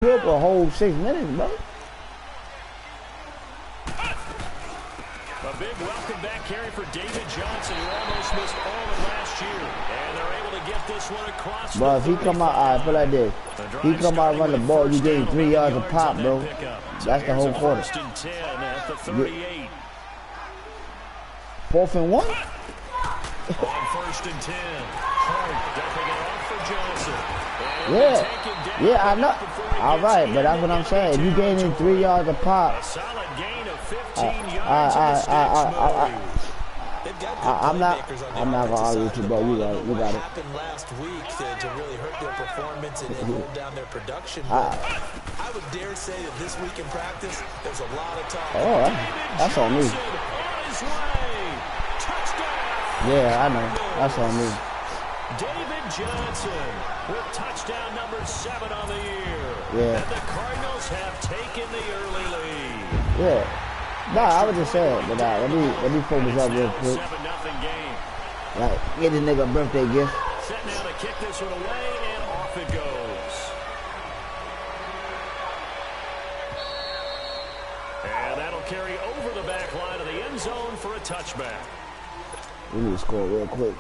Good for a whole 6 minutes, bro. A big welcome back carry for David Johnson, who almost missed all of last year. And they're able to get this one across. Bro, if he come out, I put like this. He come out and run the ball, you gain 3 yards a pop, bro. That's the whole quarter. 1st and 10 at the 38. 4th and 1? On 1st and 10. Dumping it off for Johnson. Yeah, I know. All right, but that's what I'm saying. If you gaining 3 yards a pop, a solid gain of 15 yards I'm not gonna argue with you, bro. You got it. You got it. Happened last week to really hurt their performance and hold down their production. I would dare say that this week in practice, there's a lot of talk. Oh, that's on me. Yeah, I know. That's on me. David Johnson with touchdown number 7 on the year. Yeah. And the Cardinals have taken the early lead. Yeah. Nah, I was just saying, but let me focus up real quick. 7-0 game. Like, get this nigga a birthday gift. Set now to kick this one away, and off it goes. And that'll carry over the back line of the end zone for a touchback. We need to score real quick.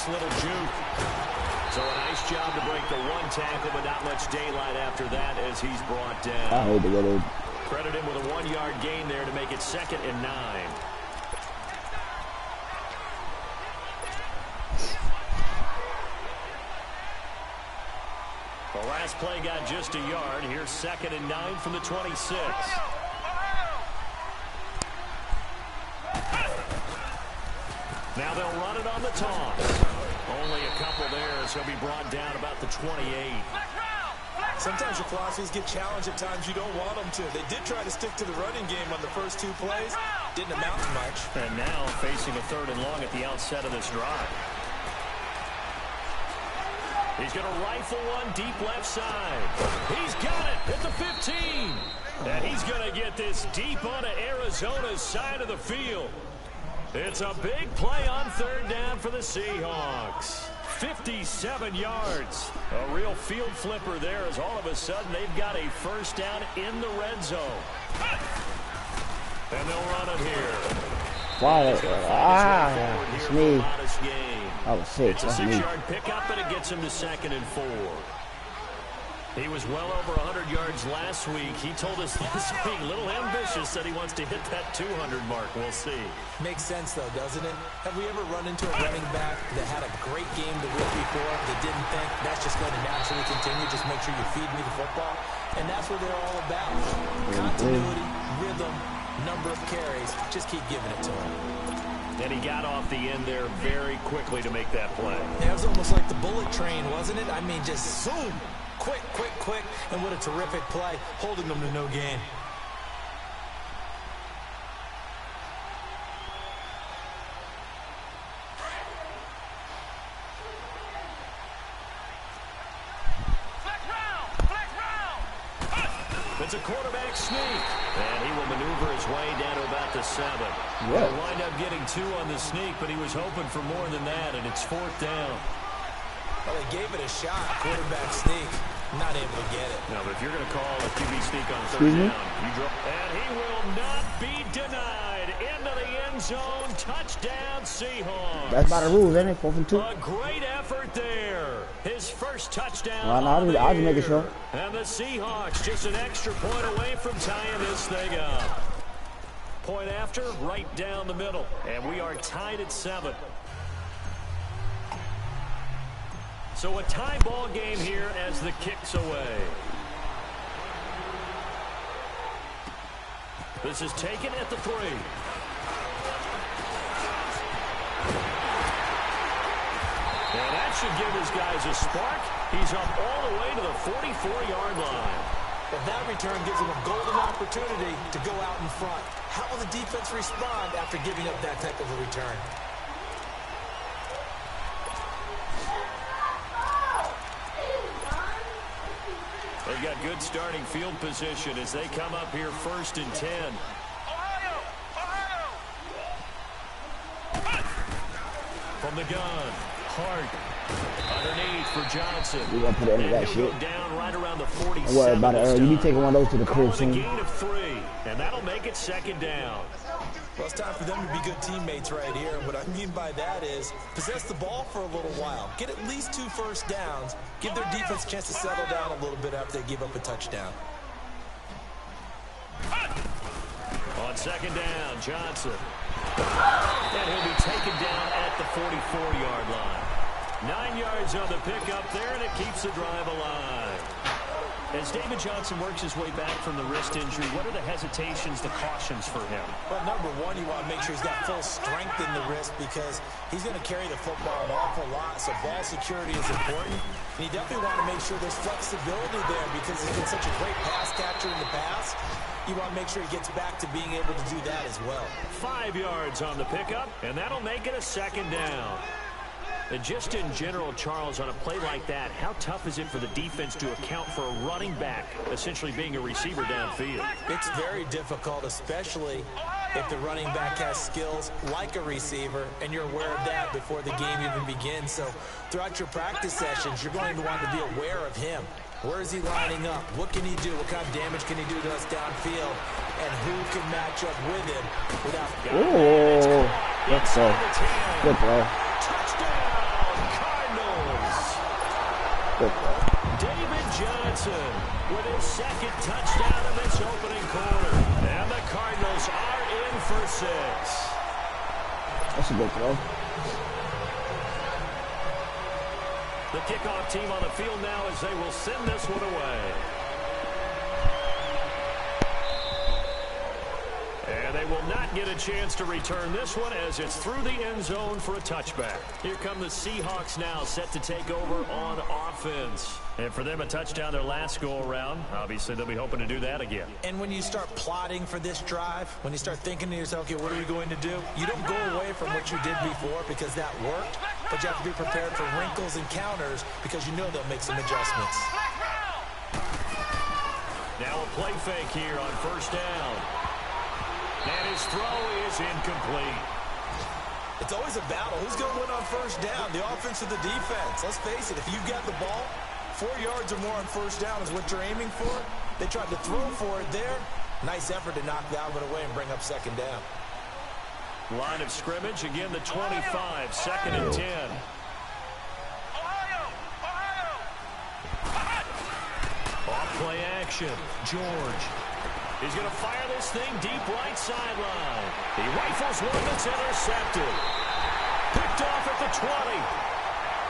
Little juke. So a nice job to break the one tackle, but not much daylight after that as he's brought down. I hate to get it. Credit him with a 1-yard gain there to make it 2nd and 9. The last play got just a yard. Here's 2nd and 9 from the 26. Now they'll run it on the toss. Only a couple there, so he'll be brought down about the 28. Sometimes your philosophies get challenged at times you don't want them to. They did try to stick to the running game on the first 2 plays. Didn't amount to much. And now facing a 3rd and long at the outset of this drive. He's going to rifle one deep left side. He's got it at the 15. And he's going to get this deep onto Arizona's side of the field. It's a big play on 3rd down for the Seahawks. 57 yards. A real field flipper there as all of a sudden they've got a 1st down in the red zone. And they'll run it here. Wow. It's me. I was sick. It's a 6-yard pickup, and it gets him to 2nd and 4. He was well over 100 yards last week. He told us this week, a little ambitious, said he wants to hit that 200 mark. We'll see. Makes sense, though, doesn't it? Have we ever run into a running back that had a great game the week before that didn't think that's just going to naturally continue? Just make sure you feed me the football. And that's what they're all about. Continuity, rhythm, number of carries. Just keep giving it to him. And he got off the end there very quickly to make that play. Yeah, it was almost like the bullet train, wasn't it? I mean, just zoom. Quick, quick, quick, and what a terrific play, holding them to no gain. It's a quarterback sneak, and he will maneuver his way down to about the 7. Yeah. He'll wind up getting 2 on the sneak, but he was hoping for more than that, and it's 4th down. Well, they gave it a shot, quarterback sneak. Not able to get it. No, but if you're going to call a QB sneak on 3rd down, you drop. And he will not be denied. Into the end zone. Touchdown, Seahawks. That's by the rules, ain't it? 4th and 2. A great effort there. His first touchdown. Well, no, I'll just make it sure. And the Seahawks just an extra point away from tying this thing up. Point after, right down the middle. And we are tied at 7. So a tie ball game here as the kick's away. This is taken at the 3. And that should give his guys a spark. He's up all the way to the 44-yard line. But that return gives him a golden opportunity to go out in front. How will the defense respond after giving up that type of a return? They've got good starting field position as they come up here 1st and 10. From the gun, Hart. Underneath for Johnson. We're going to put it into that shit. Down right around the 47. Don't worry about it, Earl. You be taking one of those to the crib soon. Gain of 3, and that'll make it 2nd down. Well, it's time for them to be good teammates right here. And what I mean by that is possess the ball for a little while. Get at least 2 first downs. Give their defense a chance to settle down a little bit after they give up a touchdown. On 2nd down, Johnson. And he'll be taken down at the 44-yard line. 9 yards on the pickup there, and it keeps the drive alive. As David Johnson works his way back from the wrist injury, what are the hesitations, the cautions for him? Well, number one, you want to make sure he's got full strength in the wrist because he's going to carry the football an awful lot, so ball security is important. And you definitely want to make sure there's flexibility there because he's been such a great pass catcher in the past. You want to make sure he gets back to being able to do that as well. 5 yards on the pickup, and that'll make it a 2nd down. And just in general, Charles, on a play like that, how tough is it for the defense to account for a running back essentially being a receiver downfield? It's very difficult, especially if the running back has skills like a receiver, and you're aware of that before the game even begins. So throughout your practice sessions, you're going to want to be aware of him. Where is he lining up? What can he do? What kind of damage can he do to us downfield? And who can match up with him without... Oh, that's so good throw. Touchdown, Cardinals. Good throw. David Johnson with his 2nd touchdown of this opening quarter. And the Cardinals are in for 6. That's a good throw. The kickoff team on the field now as they will send this one away. And they will not get a chance to return this one as it's through the end zone for a touchback. Here come the Seahawks now set to take over on offense. And for them, a touchdown their last go-around. Obviously, they'll be hoping to do that again. And when you start plotting for this drive, when you start thinking to yourself, okay, what are we going to do? You don't go away from what you did before because that worked, but you have to be prepared for wrinkles and counters because you know they'll make some adjustments. Now a play fake here on 1st down. And his throw is incomplete. It's always a battle. Who's going to win on 1st down? The offense or the defense? Let's face it, if you've got the ball, 4 yards or more on 1st down is what you're aiming for. They tried to throw for it there. Nice effort to knock that one away and bring up 2nd down. Line of scrimmage, again the 25, 2nd and 10. Off play action, George. He's going to fire this thing deep right sideline. He rifles one that's intercepted. Picked off at the 20.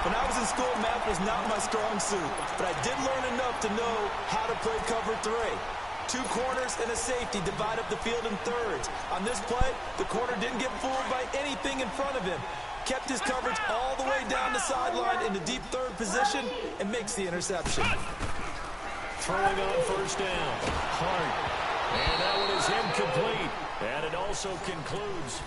When I was in school, math was not my strong suit, but I did learn enough to know how to play cover 3. 2 corners and a safety divide up the field in thirds. On this play, the corner didn't get fooled by anything in front of him. Kept his coverage all the way down the sideline in the deep 3rd position and makes the interception. Throwing on 1st down. Hart. And that one is incomplete. And it also concludes.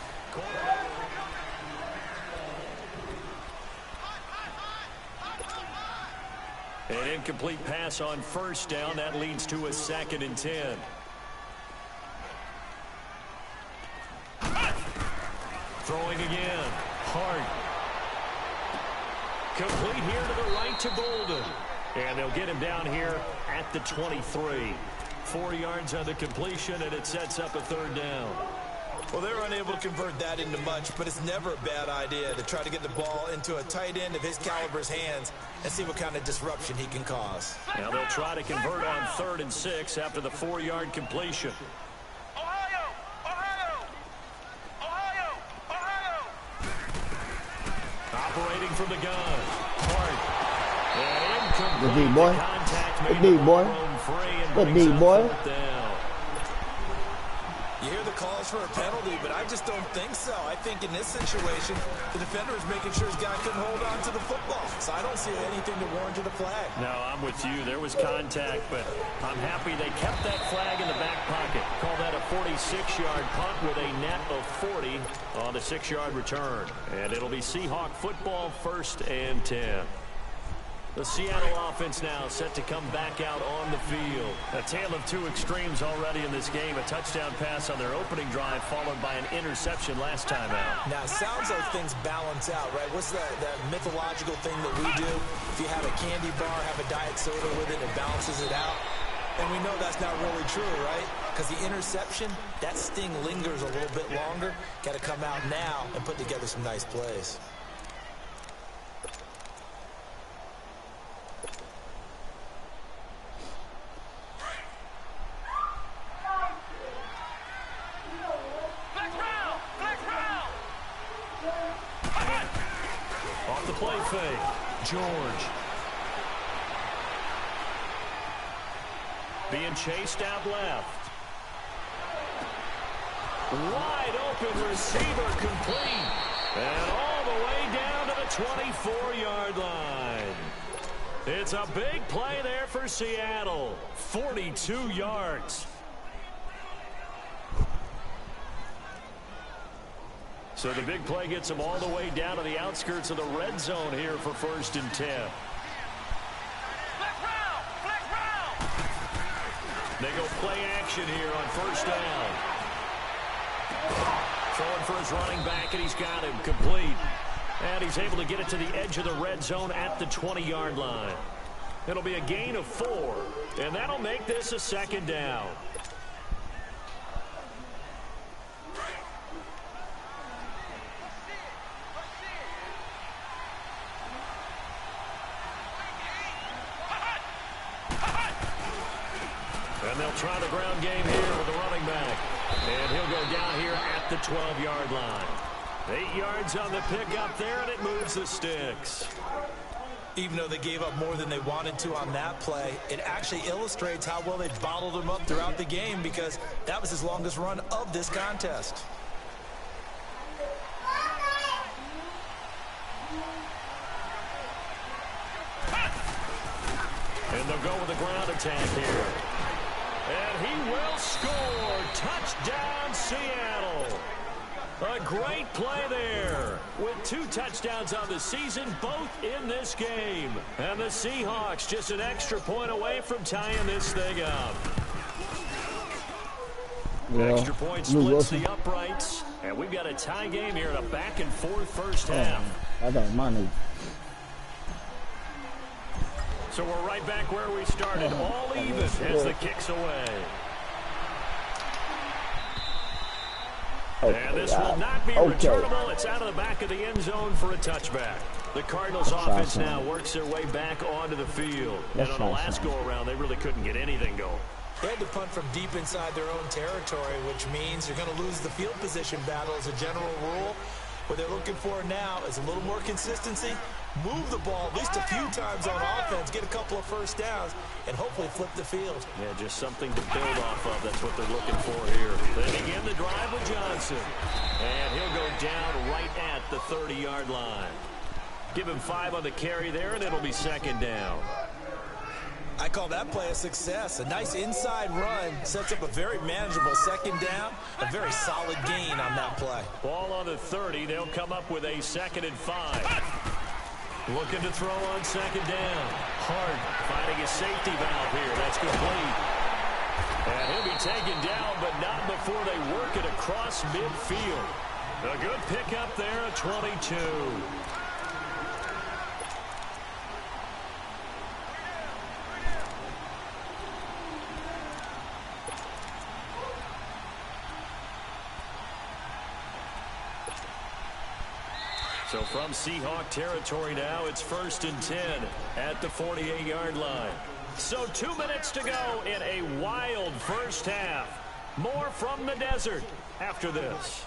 An incomplete pass on 1st down. That leads to a 2nd and 10. Throwing again. Hart. Complete here to the right to Golden. And they'll get him down here at the 23. 4 yards on the completion, and it sets up a 3rd down. Well, they're unable to convert that into much, but it's never a bad idea to try to get the ball into a tight end of his caliber's hands and see what kind of disruption he can cause. Now they'll try to convert on 3rd and 6 after the 4-yard completion. Operating from the gun. Hart. Good D, boy. Good D, boy. Good D, boy. You hear the calls for a penalty, but I just don't think so. I think in this situation, the defender is making sure his guy couldn't hold on to the football. So I don't see anything to warrant a flag. No, I'm with you. There was contact, but I'm happy they kept that flag in the back pocket. Call that a 46-yard punt with a net of 40 on the 6-yard return. And it'll be Seahawk football, 1st and 10. The Seattle offense now set to come back out on the field. A tale of two extremes already in this game. A touchdown pass on their opening drive followed by an interception last time out. Now, it sounds like things balance out, right? What's that mythological thing that we do? If you have a candy bar, have a diet soda with it, it balances it out. And we know that's not really true, right? Because the interception, that sting lingers a little bit longer. Got to come out now and put together some nice plays. Off the play fake, George. Being chased out left. Wide open receiver complete. And all the way down to the 24-yard line. It's a big play there for Seattle. 42 yards. So the big play gets them all the way down to the outskirts of the red zone here for 1st and 10. They go play action here on 1st down. Throwing for his running back, and he's got him complete. And he's able to get it to the edge of the red zone at the 20-yard line. It'll be a gain of 4, and that'll make this a 2nd down. And they'll try the ground game here with the running back. And he'll go down here at the 12-yard line. 8 yards on the pickup there, and it moves the sticks. Even though they gave up more than they wanted to on that play, it actually illustrates how well they bottled him up throughout the game, because that was his longest run of this contest. And they'll go with the ground attack here. And he will score. Touchdown, Seattle. A great play there. With 2 touchdowns on the season, both in this game. And the Seahawks just an extra point away from tying this thing up. Yeah. Extra point splits the uprights. And we've got a tie game here in a back-and-forth first half. I got money. So we're right back where we started, all even as the kick's away. And this will not be returnable. It's out of the back of the end zone for a touchback. The Cardinals offense now works their way back onto the field. And on the last go-around, they really couldn't get anything going. They had to punt from deep inside their own territory, which means you're going to lose the field position battle as a general rule. What they're looking for now is a little more consistency, move the ball at least a few times on offense, get a couple of first downs, and hopefully flip the field. Yeah, just something to build off of. That's what they're looking for here. They begin the drive with Johnson. And he'll go down right at the 30-yard line. Give him 5 on the carry there, and it'll be 2nd down. I call that play a success. A nice inside run sets up a very manageable 2nd down. A very solid gain on that play. Ball on the 30. They'll come up with a 2nd and 5. Looking to throw on 2nd down. Hart finding a safety valve here. That's complete. And he'll be taken down, but not before they work it across midfield. A good pickup there at 22. So from Seahawk territory now, it's 1st and 10 at the 48-yard line. So 2 minutes to go in a wild first half. More from the desert after this.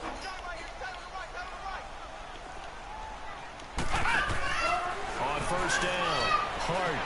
On 1st down, Hart.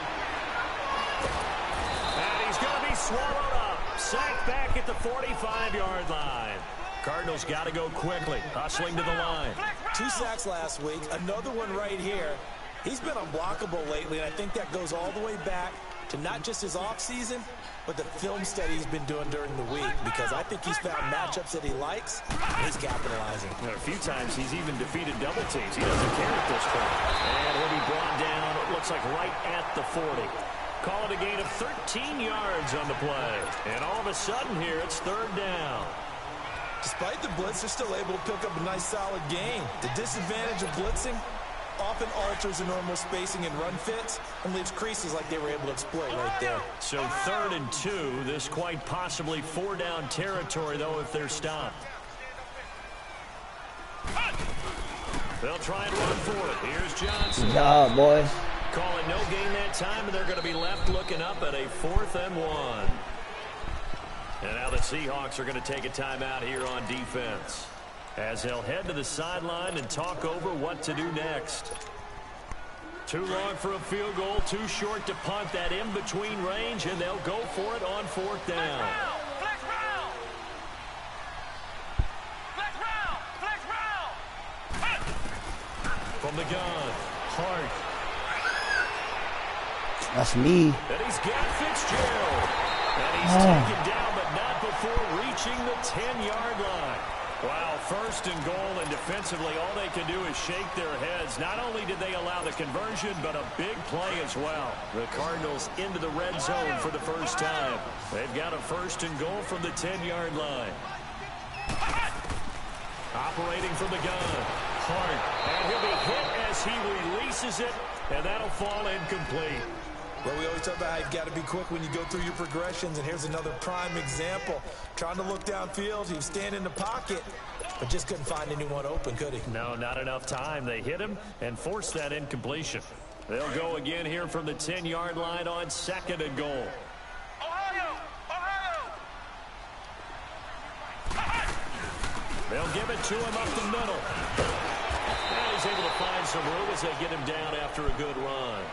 And he's going to be swallowed up. Sacked back at the 45-yard line. Cardinals got to go quickly, hustling to the line. 2 sacks last week, another one right here. He's been unblockable lately, and I think that goes all the way back to not just his offseason, but the film study he's been doing during the week, because I think he's found matchups that he likes, and he's capitalizing. A few times he's even defeated double teams. He doesn't care at this point. And he'll be brought down, it looks like right at the 40. Call it a gain of 13 yards on the play. And all of a sudden here, it's third down. Despite the blitz, they're still able to pick up a nice solid gain. The disadvantage of blitzing often alters the normal spacing and run fits and leaves creases like they were able to exploit right there. So 3rd and 2. This quite possibly 4-down territory, though, if they're stopped. They'll try and run for it. Here's Johnson. Good job, boys. Calling no gain that time, and they're going to be left looking up at a 4th and 1. And now the Seahawks are going to take a timeout here on defense, as they'll head to the sideline and talk over what to do next. Too long for a field goal, too short to punt. That in-between range, and they'll go for it on 4th down. Flex round. Flex round. Flex round. From the gun, Hart. That's me. And he's got Fitzgerald. And he's taken down, but not before reaching the 10-yard line. Wow, 1st and goal, and defensively all they can do is shake their heads. Not only did they allow the conversion, but a big play as well. The Cardinals into the red zone for the first time. They've got a 1st and goal from the 10-yard line. Operating from the gun, Hart. And he'll be hit as he releases it, and that'll fall incomplete. Well, we always talk about how you've got to be quick when you go through your progressions, and here's another prime example. Trying to look downfield, he was standing in the pocket, but just couldn't find anyone open, could he? No, not enough time. They hit him and forced that incompletion. They'll go again here from the 10-yard line on 2nd and goal. Ohio! Ohio! They'll give it to him up the middle. And he's able to find some room as they get him down after a good run.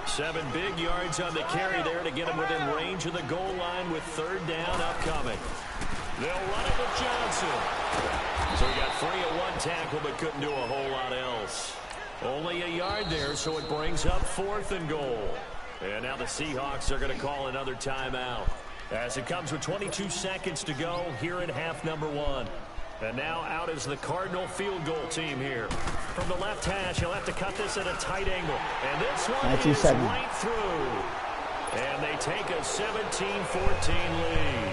7 big yards on the carry there to get him within range of the goal line with 3rd down upcoming. They'll run it with Johnson. So he got free at 1 tackle but couldn't do a whole lot else. Only a yard there, so it brings up 4th and goal. And now the Seahawks are going to call another timeout, as it comes with 22 seconds to go here in half number 1. And now out is the Cardinal field goal team here. From the left hash, he'll have to cut this at a tight angle. And this one is right through. And they take a 17-14 lead.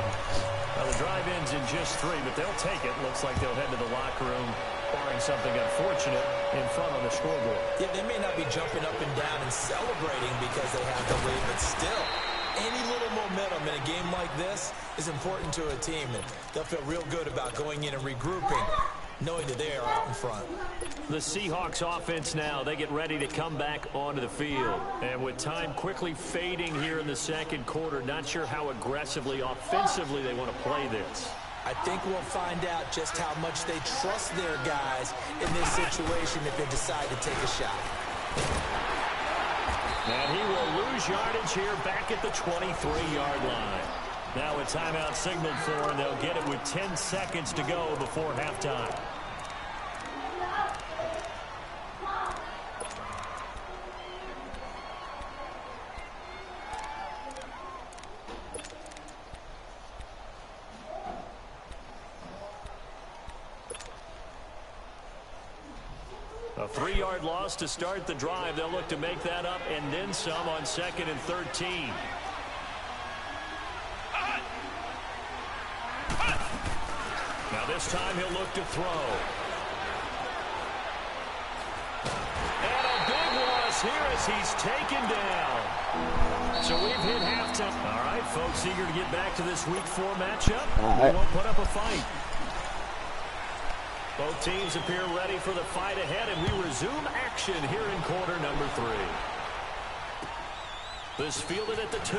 Now the drive ends in just 3, but they'll take it. Looks like they'll head to the locker room, barring something unfortunate, in front on the scoreboard. Yeah, they may not be jumping up and down and celebrating because they have the lead, but still, any little momentum in a game like this is important to a team, and they'll feel real good about going in and regrouping, knowing that they are out in front. The Seahawks offense now, they get ready to come back onto the field. And with time quickly fading here in the 2nd quarter, not sure how aggressively, offensively they want to play this. I think we'll find out just how much they trust their guys in this situation if they decide to take a shot. And he will lose yardage here back at the 23-yard line. Now a timeout signaled for, and they'll get it with 10 seconds to go before halftime. A 3-yard loss to start the drive. They'll look to make that up and then some on 2nd and 13. Now this time he'll look to throw. And a big loss here as he's taken down. So we've hit halftime. All right, folks, eager to get back to this Week 4 matchup. We won't put up a fight. Both teams appear ready for the fight ahead, and we resume action here in quarter number 3. This fielded at the 2.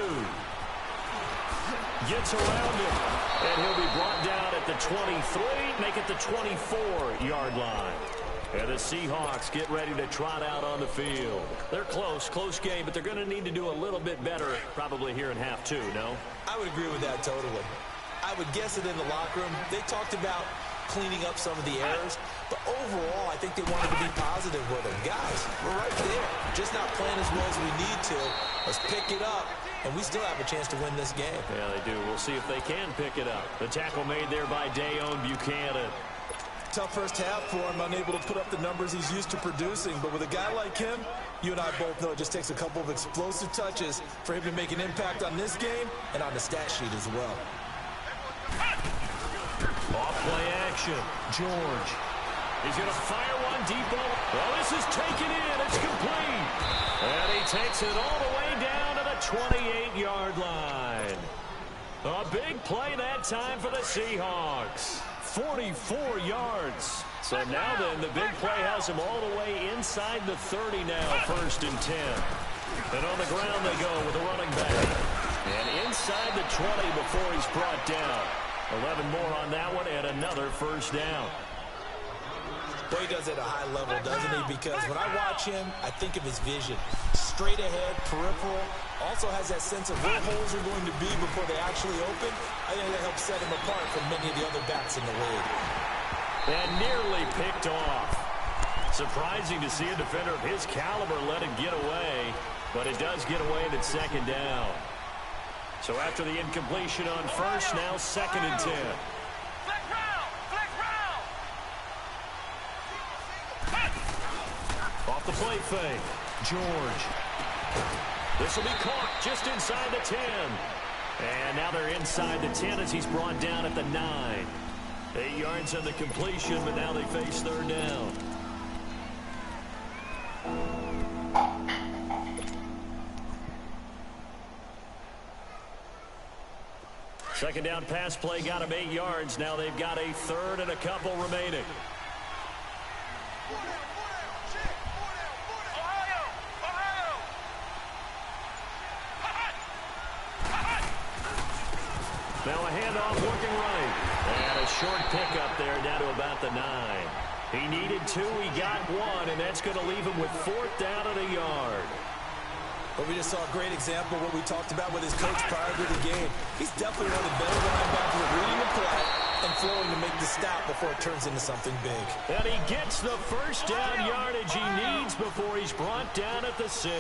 Gets around him, and he'll be brought down at the 23, make it the 24-yard line. And the Seahawks get ready to trot out on the field. They're close game, but they're going to need to do a little bit better probably here in half 2, no? I would agree with that totally. I would guess that in the locker room, they talked about cleaning up some of the errors, but overall, I think they wanted to be positive with them. Guys, we're right there. Just not playing as well as we need to. Let's pick it up and we still have a chance to win this game. Yeah, they do. We'll see if they can pick it up. The tackle made there by Dayon Buchanan. Tough first half for him, unable to put up the numbers he's used to producing. But with a guy like him, you and I both know it just takes a couple of explosive touches for him to make an impact on this game and on the stat sheet as well. Off play action. George. He's going to fire one deep ball. Well, this is taken in. It's complete. And he takes it all the way down to the 28-yard line. A big play that time for the Seahawks. 44 yards. So now then, the big play has him all the way inside the 30 now, 1st and 10. And on the ground they go with a running back. And inside the 20 before he's brought down. 11 more on that one and another 1st down. Well, he does it at a high level, doesn't he? Because when I watch him, I think of his vision. Straight ahead, peripheral. Also has that sense of where holes are going to be before they actually open. I think that helps set him apart from many of the other backs in the league. And nearly picked off. Surprising to see a defender of his caliber let it get away. But it does get away at 2nd down. So after the incompletion on 1st, now 2nd and 10. Off the play fake. George. This will be caught just inside the 10. And now they're inside the 10 as he's brought down at the 9. 8 yards on the completion, but now they face 3rd down. Second down pass play got him 8 yards. Now they've got a 3rd and a couple remaining. Now a handoff working right. And a short pickup there down to about the 9. He needed 2, he got 1, and that's going to leave him with 4th down and a yard. But we just saw a great example of what we talked about with his coach prior to the game. He's definitely one of the better linebackers at reading the play and flowing to make the stop before it turns into something big. And he gets the 1st down yardage he needs before he's brought down at the 6.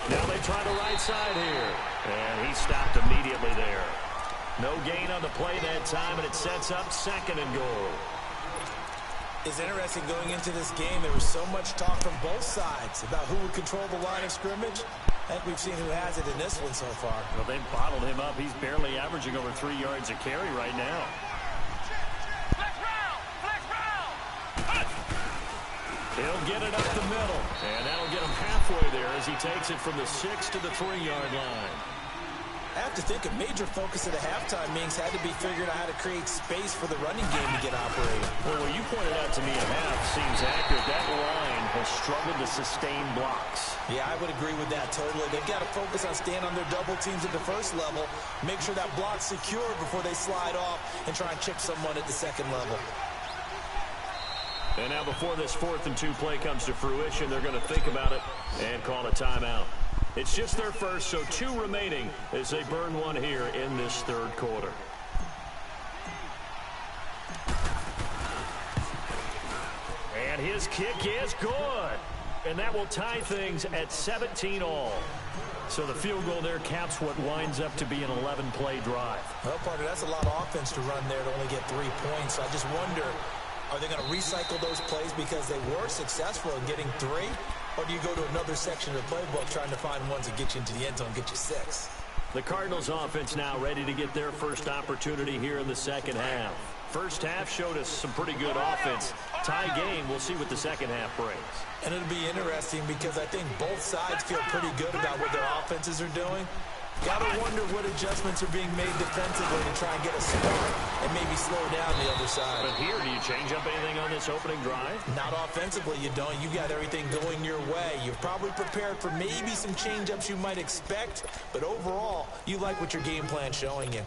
Now they try the right side here. And he stopped immediately there. No gain on the play that time, and it sets up 2nd and goal. It's interesting going into this game. There was so much talk from both sides about who would control the line of scrimmage. I think we've seen who has it in this one so far. Well, they've bottled him up. He's barely averaging over 3 yards a carry right now. Flex round! Flex round! He'll get it up the middle, and that'll get him halfway there as he takes it from the 6 to the 3-yard line. I have to think a major focus of the halftime meetings had to be figuring out how to create space for the running game to get operating. Well, what you pointed out to me at half seems accurate. That line has struggled to sustain blocks. Yeah, I would agree with that totally. They've got to focus on staying on their double teams at the 1st level, make sure that block's secure before they slide off and try and chip someone at the 2nd level. And now before this 4th and 2 play comes to fruition, they're going to think about it and call a timeout. It's just their 1st, so 2 remaining as they burn one here in this 3rd quarter. And his kick is good. And that will tie things at 17 all. So the field goal there caps what winds up to be an 11-play drive. Well, partner, that's a lot of offense to run there to only get 3 points. So I just wonder, are they going to recycle those plays because they were successful in getting 3? Or do you go to another section of the playbook trying to find ones that get you into the end zone and get you 6? The Cardinals offense now ready to get their first opportunity here in the 2nd half. First half showed us some pretty good offense. Tie game, we'll see what the 2nd half brings. And it'll be interesting because I think both sides feel pretty good about what their offenses are doing. Got to wonder what adjustments are being made defensively to try and get a spark and maybe slow down the other side. But here, do you change up anything on this opening drive? Not offensively, you don't. You got everything going your way. You've probably prepared for maybe some change-ups you might expect, but overall, you like what your game plan's showing you.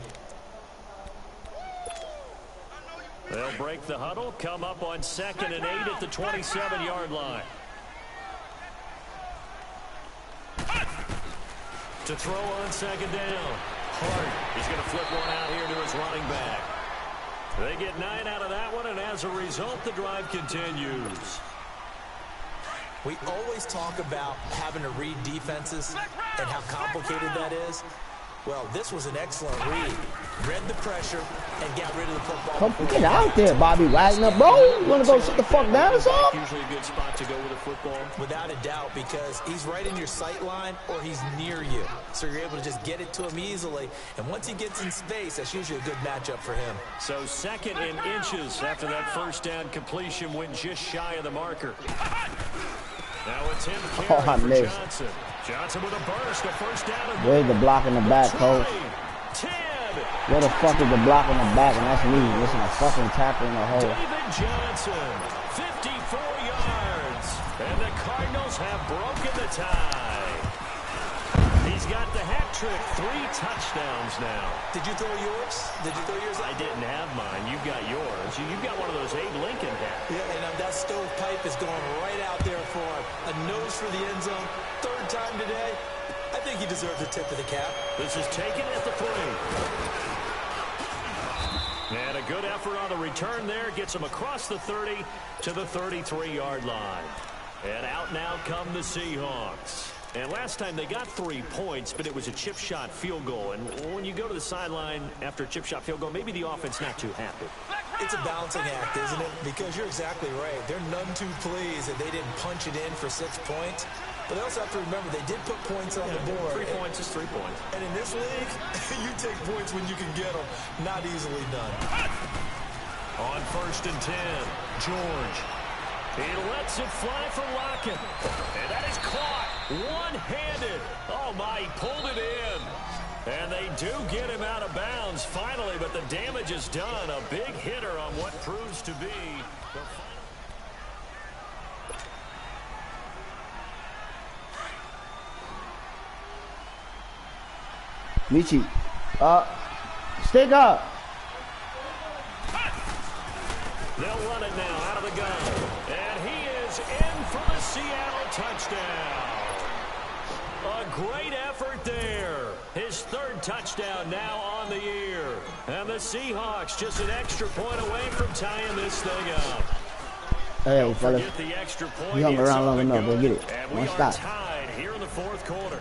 They'll break the huddle, come up on 2nd and 8 at the 27-yard line. To throw on 2nd down. Hart. He's going to flip one out here to his running back. They get 9 out of that one, and as a result, the drive continues. We always talk about having to read defenses and how complicated that is. Well, this was an excellent read. Read the pressure and got rid of the football. Come get out there, Bobby Wagner, bro. You want to go sit the fuck down or something? Usually a good spot to go with a football. Without a doubt, because he's right in your sight line or he's near you. So you're able to just get it to him easily. And once he gets in space, that's usually a good matchup for him. So 2nd and inches after that first down completion went just shy of the marker. Now it's him carrying for Johnson. Johnson with a burst, a first down. Where's the block in the back, coach? 10. Where the fuck is the block in the back? And that's me missing a fucking tackle in the hole. David Johnson, 54 yards. And the Cardinals have broken the tie. He's got the hat trick, 3 touchdowns now. Did you throw yours? Did you throw yours? I didn't have mine. You've got yours. You've got one of those Abe Lincoln hats. Yeah, and that stovepipe is going right out there for him. A nose for the end zone. 3rd time today. I think he deserves a tip of the cap. This is taken at the 3. And a good effort on the return there. Gets him across the 30 to the 33-yard line. And out now come the Seahawks. And last time they got 3 points, but it was a chip shot field goal. And when you go to the sideline after a chip shot field goal, maybe the offense not too happy. It's a balancing act, isn't it? Because you're exactly right. They're none too pleased that they didn't punch it in for 6 points. But they also have to remember they did put points on the board. 3 points is 3 points. And in this league, you take points when you can get them. Not easily done. On 1st and 10, George. He lets it fly for Lockett. And that is caught one-handed. Oh, my, he pulled it in. And they do get him out of bounds finally, but the damage is done. A big hitter on what proves to be the Michi, stick up. They'll run it now out of the gun. And he is in for the Seattle touchdown. A great effort there. His 3rd touchdown now on the year. And the Seahawks just an extra point away from tying this thing up. Hey, fellas. The extra point. You hung around long enough. Go get it. And One we stop. are tied here in the 4th quarter.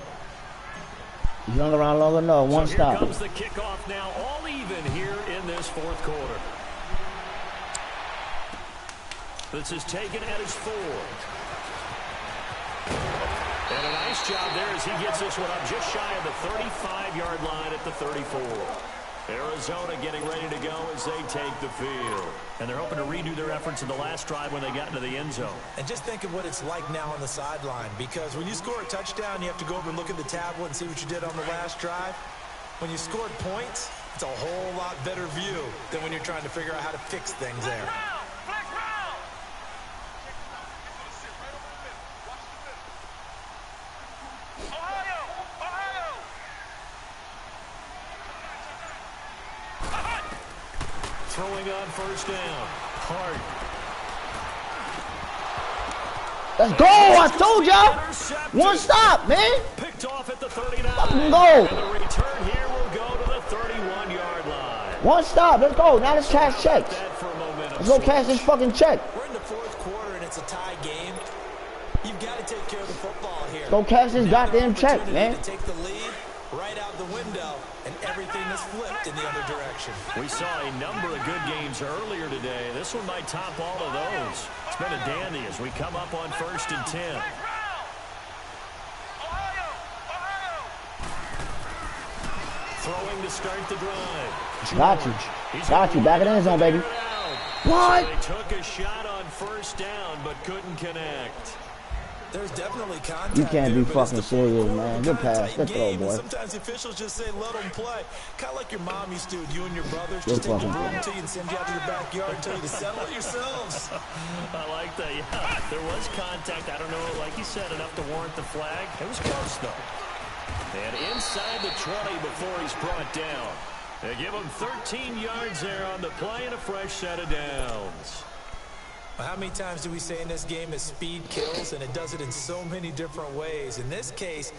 You hung around long enough. One so stop. Here comes the kickoff now, all even here in this 4th quarter. This is taken at his 4. And a nice job there as he gets this one up just shy of the 35-yard line at the 34. Arizona getting ready to go as they take the field. And they're hoping to redo their efforts in the last drive when they got into the end zone. And just think of what it's like now on the sideline, because when you score a touchdown, you have to go over and look at the tablet and see what you did on the last drive. When you scored points, it's a whole lot better view than when you're trying to figure out how to fix things there. Throwing on 1st down. Hart. Let's go. I told y'all. One stop, man. Picked off at the 39. Fucking go. And the return here will go to the 31-yard line. One stop. Let's go. Now let's cash checks. Let's go cash this fucking check. We're in the 4th quarter and it's a tie game. You've got to take care of the football here. Let's go cash this goddamn check, man. To take the lead right out the window, and everything is flipped in the other direction. We saw a number of good games earlier today. This one might top all of those. It's been a dandy as we come up on 1st and 10. Throwing to start the drive. Got you. Got you. Back in the end zone, baby. What? So they took a shot on 1st down, but couldn't connect. There's definitely contact. You can't be fucking serious, man. Good pass. Good throw, boy. Sometimes the officials just say, let them play. Kind of like your mom used to, you and your brothers. Just take the broom to you and send you out to the backyard and tell you to settle it yourselves. I like that, yeah. There was contact. I don't know, like you said, enough to warrant the flag. It was close, though. And inside the 20 before he's brought down. They give him 13 yards there on the play and a fresh set of downs. How many times do we say in this game that speed kills, and it does it in so many different ways? In this case,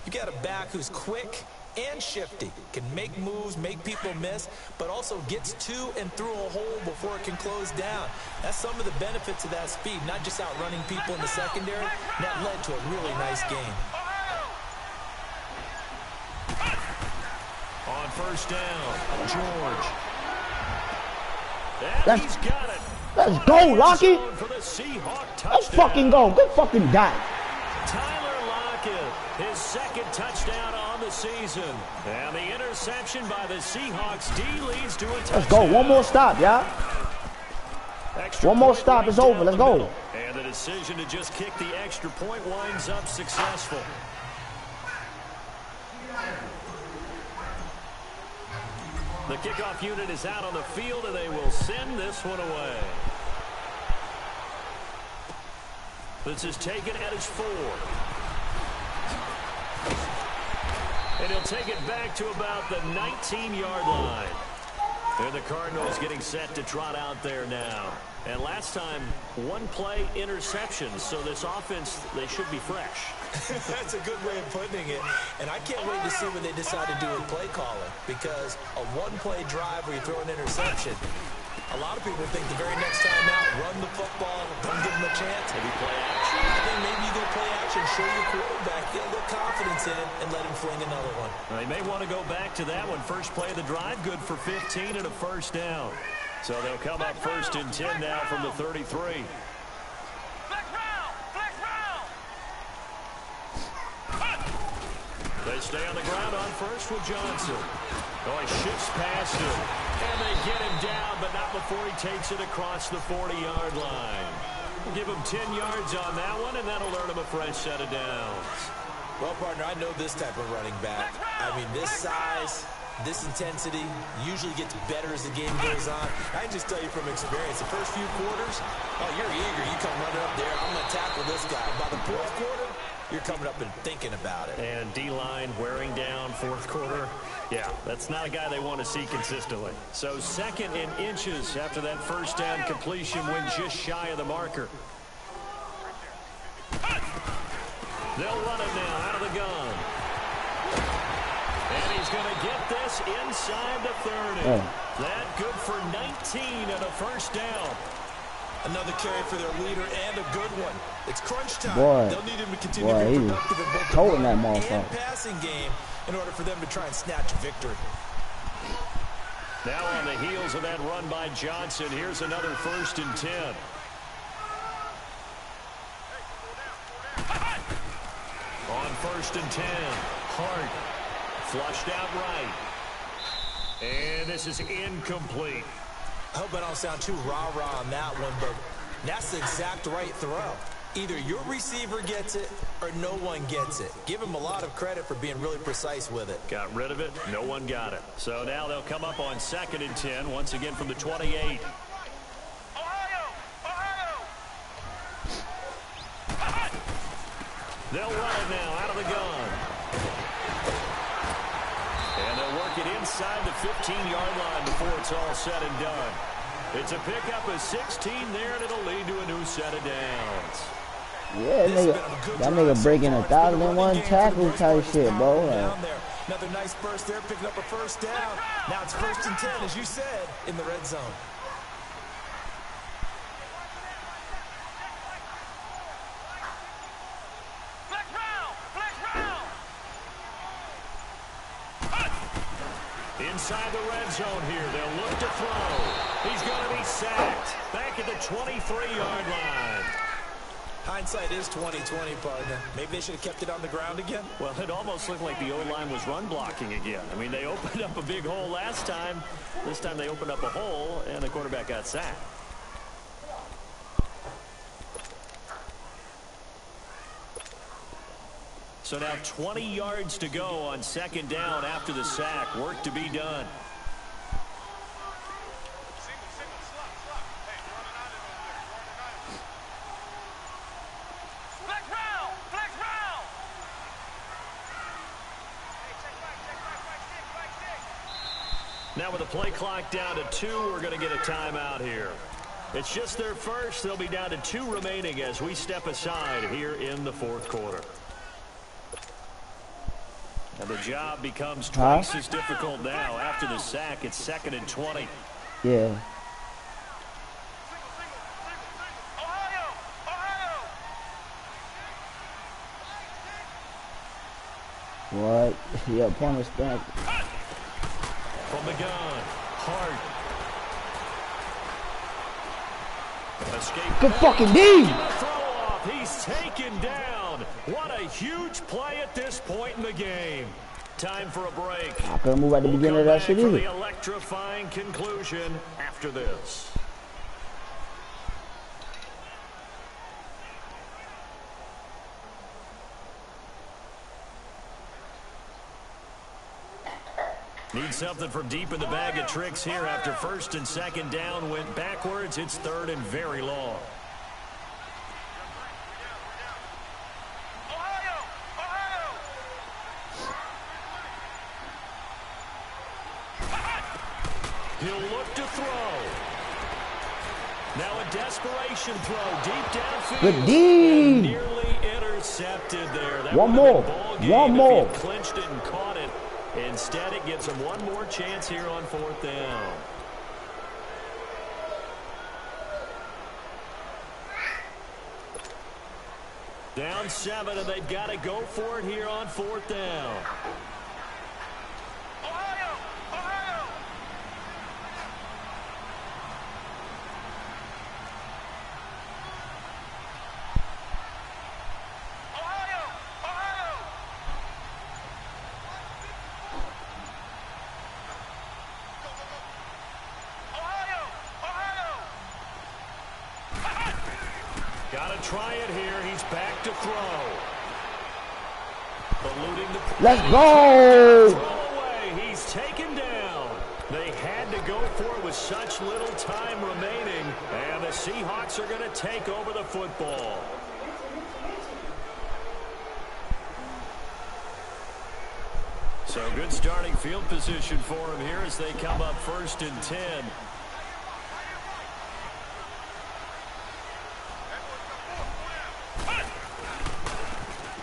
you got a back who's quick, and shifty. Can make moves, make people miss, but also gets to and through a hole before it can close down. That's some of the benefits of that speed, not just outrunning people in the secondary. That led to a really nice game. On first down, George. And he's got it. Let's go, Lockett. For the Seahawk touchdown. Let's fucking go. Good fucking dot. Tyler Lockett, his second touchdown on the season. And the interception by the Seahawks D leads to a touchdown. Let's go. One more stop, y'all. One more stop is over. Let's go. And the decision to just kick the extra point winds up successful. The kickoff unit is out on the field, and they will send this one away. This is taken at his 4. And he'll take it back to about the 19-yard line. And the Cardinals getting set to trot out there now. And last time, one play interception. So this offense, they should be fresh. That's a good way of putting it. And I can't wait to see what they decide to do with play calling. Because a one-play drive where you throw an interception, a lot of people think the very next time out, run the football, don't give them a chance. Maybe play action. I think maybe you go play action, show your quarterback, get a little confidence in it, and let him fling another one. They may want to go back to that one. First play of the drive, good for 15 and a first down. So they'll come up first and 10 now from the 33. Flex round! Flex round! They stay on the ground on first with Johnson. Oh, he shifts past him. And they get him down, but not before he takes it across the 40-yard line. We'll give him 10 yards on that one, and that'll earn him a fresh set of downs. Well, partner, I know this type of running back. I mean, this size, this intensity usually gets better as the game goes on. I can just tell you from experience, the first few quarters, oh, you're eager. You come running up there, I'm going to tackle this guy. By the fourth quarter, you're coming up and thinking about it. And D-line wearing down fourth quarter. Yeah, that's not a guy they want to see consistently. So second and inches after that first down completion when just shy of the marker. They'll run it now out of the gun. And he's going to get this inside the 30. That good for 19 and a first down. Another carry for their leader and a good one. It's crunch time. Boy, they'll need him to continue to be productive in both the toting that running motherfucker. and passing game in order for them to try and snatch a victory. Now on the heels of that run by Johnson, here's another first and 10. On first and 10, Hart flushed out right. And this is incomplete. I hope I don't sound too rah-rah on that one, but that's the exact right throw. Either your receiver gets it or no one gets it. Give him a lot of credit for being really precise with it. Got rid of it. No one got it. So now they'll come up on second and 10, once again from the 28. They'll run it now out of the gun. And they'll work it inside the 15-yard line before it's all said and done. It's a pickup of 16 there, and it'll lead to a new set of downs. Yeah, that nigga breaking 1,001 tackles type shit, bro. Another nice burst there, picking up a first down. Now it's first and 10, as you said, in the red zone. Inside the red zone here, they'll look to throw. He's going to be sacked back at the 23-yard line. Hindsight is 20/20, partner. Maybe they should have kept it on the ground again. Well, it almost looked like the O-line was run blocking again. I mean, they opened up a big hole last time. This time they opened up a hole, and the quarterback got sacked. So now 20 yards to go on second down after the sack. Work to be done. Now with the play clock down to 2, we're going to get a timeout here. It's just their first. They'll be down to 2 remaining as we step aside here in the fourth quarter. And the job becomes twice as difficult now. After the sack, it's 2nd and 20. Yeah. What? Yeah, opponent stack. From the gun, Hart. Escape. Good fucking D! Throw off. He's taken down. What a huge play at this point in the game. Time for a break. I couldn't move at the beginning of that shit For either. the electrifying conclusion after this. Need something from deep in the bag of tricks here after 1st and 2nd down went backwards. It's 3rd and very long. He'll look to throw. Now a desperation throw deep downfield. Good D. Nearly intercepted there. That One more. One more. If he clinched it and caught it. Instead, it gives him one more chance here on 4th down. Down 7, and they've got to go for it here on 4th down. Gotta try it here. He's back to throw. Eluding the Let's go! throw away. He's taken down. They had to go for it with such little time remaining. And the Seahawks are going to take over the football. So good starting field position for him here as they come up 1st and 10.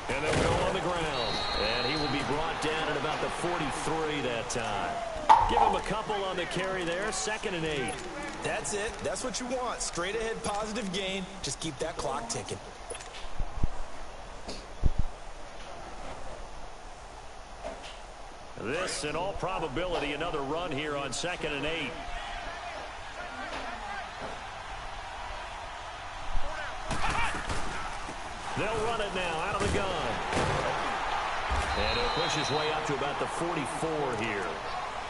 And they'll go on the ground. And he will be brought down at about the 43 that time. Give him a couple on the carry there. 2nd and 8. That's it. That's what you want. Straight ahead positive gain. Just keep that clock ticking. This, in all probability, another run here on 2nd and 8. They'll run it now out of the gun. And he'll push his way up to about the 44 here.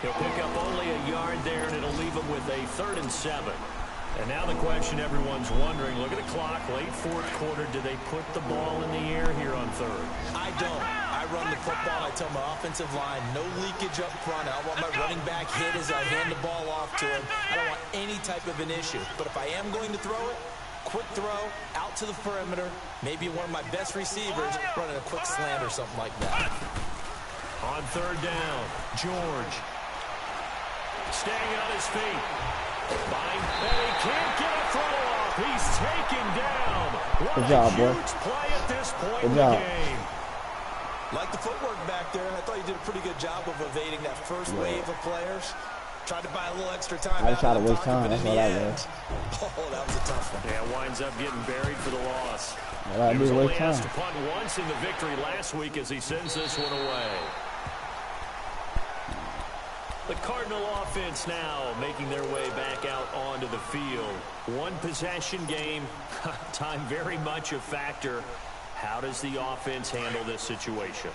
He'll pick up only a yard there, and it'll leave him with a 3rd and 7. And now the question everyone's wondering, look at the clock, late 4th quarter, do they put the ball in the air here on 3rd? I don't. I run the football. I tell my offensive line, no leakage up front. I want my running back hit as I hand the ball off to him. I don't want any type of an issue. But if I am going to throw it, quick throw, out to the perimeter, maybe one of my best receivers running a quick slant or something like that. On 3rd down, George. Staying on his feet. And he can't get a throw off. He's taken down. What Good job, boy. huge play at this point Good in job. the game. Like the footwork back there, I thought he did a pretty good job of evading that first wave of players. Tried to buy a little extra time. I just tried to waste time. That's all I did. Oh, that was a tough one. Yeah, winds up getting buried for the loss. All I He do was is only waste asked time. to punt once in the victory last week as he sends this one away. The Cardinal offense now making their way back out onto the field. One possession game, time very much a factor. How does the offense handle this situation?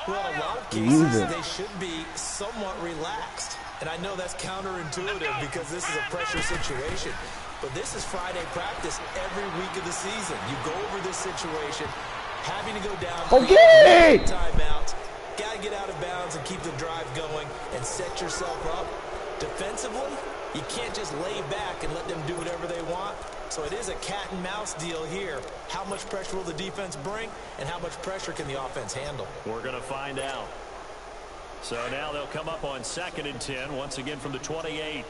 Well, in a lot of cases, they should be somewhat relaxed. And I know that's counterintuitive because this is a pressure situation. But this is Friday practice every week of the season. You go over this situation, having to go down. Okay! Timeout. Got to get out of bounds and keep the drive going and set yourself up. Defensively, you can't just lay back and let them do whatever they want. So it is a cat and mouse deal here. How much pressure will the defense bring and how much pressure can the offense handle? We're going to find out. So now they'll come up on 2nd and 10, once again from the 28.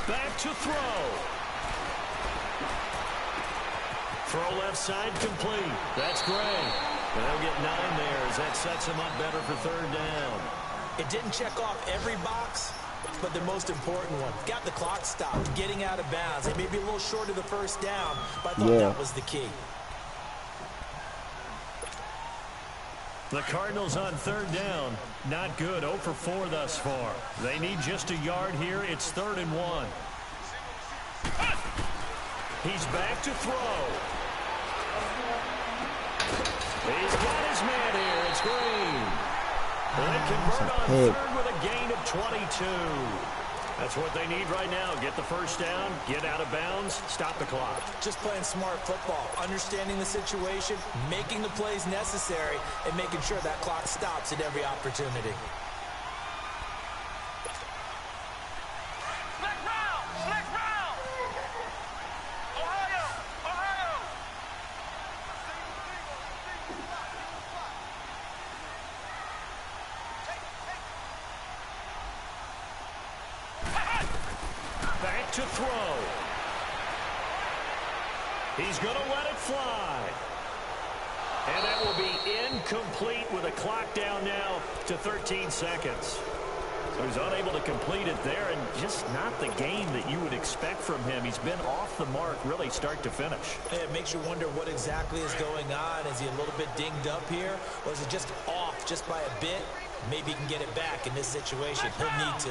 Back to to throw. Throw left side complete. That's great. And they'll get 9 there as that sets him up better for 3rd down. It didn't check off every box, but the most important one. Got the clock stopped, getting out of bounds. It may be a little short of the 1st down, but I thought that was the key. The Cardinals on 3rd down. Not good. 0 for 4 thus far. They need just a yard here. It's 3rd and 1. He's back to throw. He's got his man here. It's Green. They convert on 3rd with a gain of 22. That's what they need right now. Get the 1st down, get out of bounds, stop the clock. Just playing smart football, understanding the situation, making the plays necessary, and making sure that clock stops at every opportunity. To throw. He's going to let it fly. And that will be incomplete with a clock down now to 13 seconds. So he's unable to complete it there, and just not the game that you would expect from him. He's been off the mark really start to finish. It makes you wonder what exactly is going on. Is he a little bit dinged up here, or is it just off just by a bit? Maybe he can get it back in this situation. He'll need to.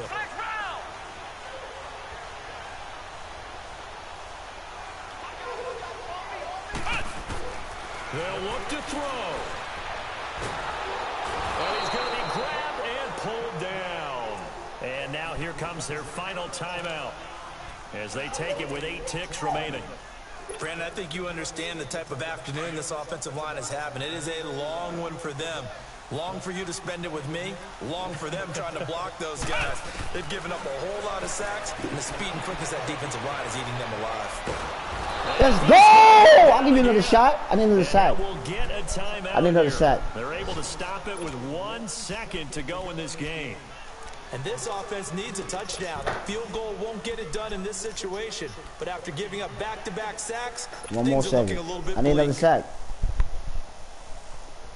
They'll look to throw. And he's going to be grabbed and pulled down. And now here comes their final timeout as they take it with 8 ticks remaining. Brandon, I think you understand the type of afternoon this offensive line is having. It is a long one for them. Long for you to spend it with me. Long for them trying to block those guys. They've given up a whole lot of sacks, and the speed and quickness that defensive line is eating them alive. Let's go! I'll give you another shot. I need another shot. We'll get a timeout. I need another shot. They're able to stop it with 1 second to go in this game. And this offense needs a touchdown. A field goal won't get it done in this situation. But after giving up back-to-back sacks, one more second. I need another sack.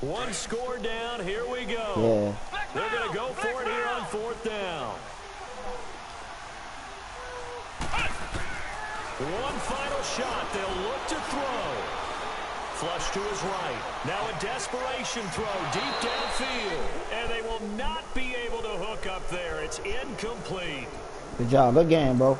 1 score down. Here we go. Yeah. They're going to go for it here on 4th down. 1 final shot. They'll look to throw. Flush to his right. Now a desperation throw deep downfield. And they will not be able to hook up there. It's incomplete. Good job. Good game, bro.